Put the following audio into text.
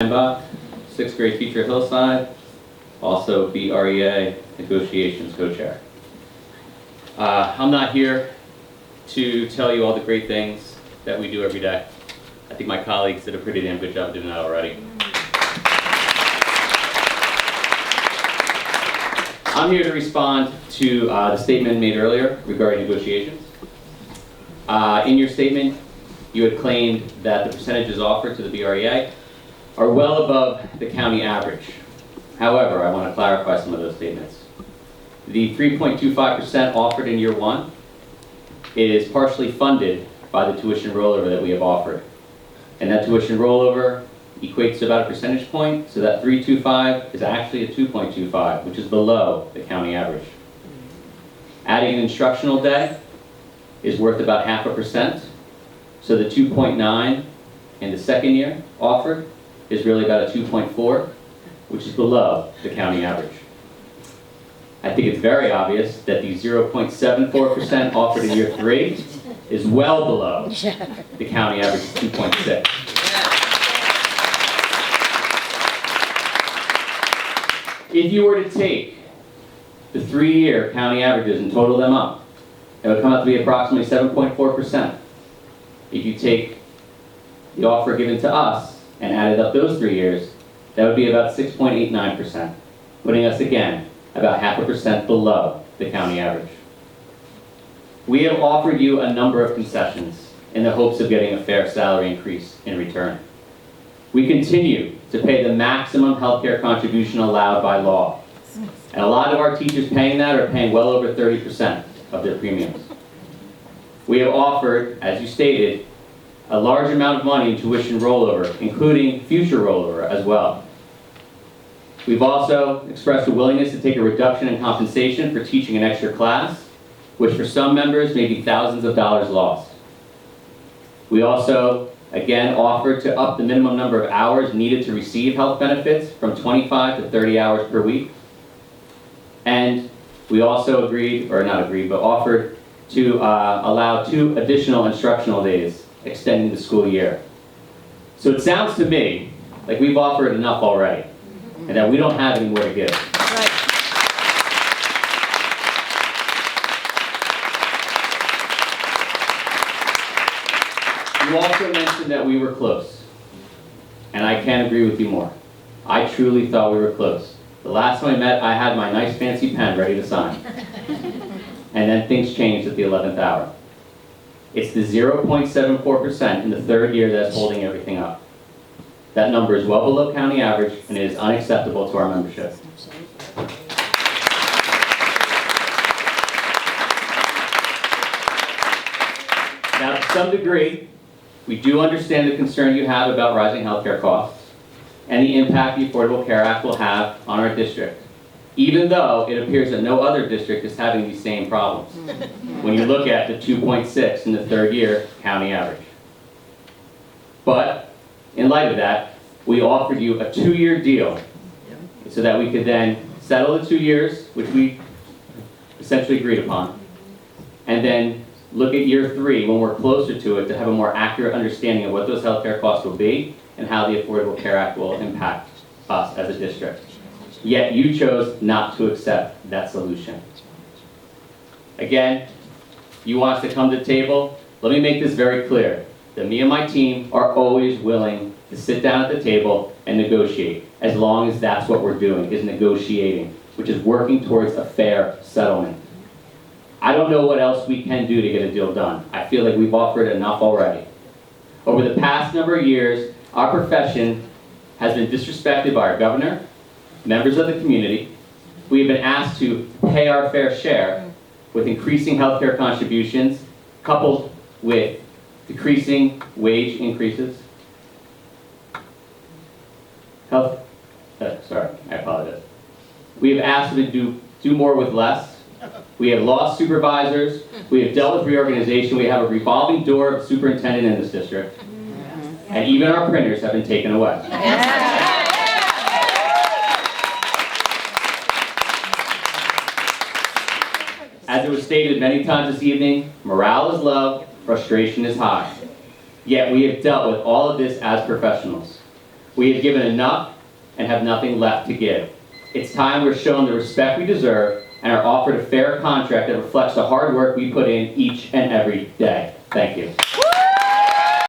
Heinbach, 6th grade teacher at Hillside, also BRREA negotiations co-chair. I'm not here to tell you all the great things that we do every day. I think my colleagues did a pretty damn good job doing that already. I'm here to respond to the statement made earlier regarding negotiations. In your statement, you had claimed that the percentages offered to the BRREA are well above the county average. However, I want to clarify some of those statements. The 3.25% offered in year one is partially funded by the tuition rollover that we have offered. And that tuition rollover equates to about a percentage point, so that 3.25 is actually a 2.25, which is below the county average. Adding an instructional day is worth about 0.5%, so the 2.9 in the second year offered is really about a 2.4, which is below the county average. I think it's very obvious that the 0.74% offered in year three is well below the county average of 2.6. If you were to take the 3-year county averages and total them up, it would come out to be approximately 7.4%. If you take the offer given to us and added up those 3 years, that would be about 6.89%, putting us again about 0.5% below the county average. We have offered you a number of concessions in the hopes of getting a fair salary increase in return. We continue to pay the maximum healthcare contribution allowed by law. And a lot of our teachers paying that are paying well over 30% of their premiums. We have offered, as you stated, a large amount of money in tuition rollover, including future rollover as well. We've also expressed a willingness to take a reduction in compensation for teaching an extra class, which for some members may be thousands of dollars lost. We also, again, offered to up the minimum number of hours needed to receive health benefits from 25 to 30 hours per week. And we also agreed, or not agreed, but offered to allow 2 additional instructional days extending the school year. So it sounds to me like we've offered enough already, and that we don't have any more to give. Right. You also mentioned that we were close, and I can't agree with you more. I truly thought we were close. The last time I met, I had my nice fancy pen ready to sign. And then things changed at the 11th hour. It's the 0.74% in the 3rd year that's holding everything up. That number is well below county average, and it is unacceptable to our membership. Now, to some degree, we do understand the concern you have about rising healthcare costs and the impact the Affordable Care Act will have on our district, even though it appears that no other district is having these same problems when you look at the 2.6 in the 3rd year county average. But in light of that, we offered you a 2-year deal so that we could then settle the 2 years, which we essentially agreed upon, and then look at year 3 when we're closer to it to have a more accurate understanding of what those healthcare costs will be and how the Affordable Care Act will impact us as a district. Yet you chose not to accept that solution. Again, you want us to come to the table. Let me make this very clear, that me and my team are always willing to sit down at the table and negotiate, as long as that's what we're doing, is negotiating, which is working towards a fair settlement. I don't know what else we can do to get a deal done. I feel like we've offered enough already. Over the past number of years, our profession has been disrespected by our governor, members of the community. We have been asked to pay our fair share with increasing healthcare contributions, coupled with decreasing wage increases. I apologize. We have asked to do more with less. We have lost supervisors. We have dealt with reorganization. We have a revolving door of superintendent in this district. And even our printers have been taken away. As it was stated many times this evening, morale is low, frustration is high. Yet we have dealt with all of this as professionals. We have given enough and have nothing left to give. It's time we're shown the respect we deserve and are offered a fair contract that reflects the hard work we put in each and every day. Thank you.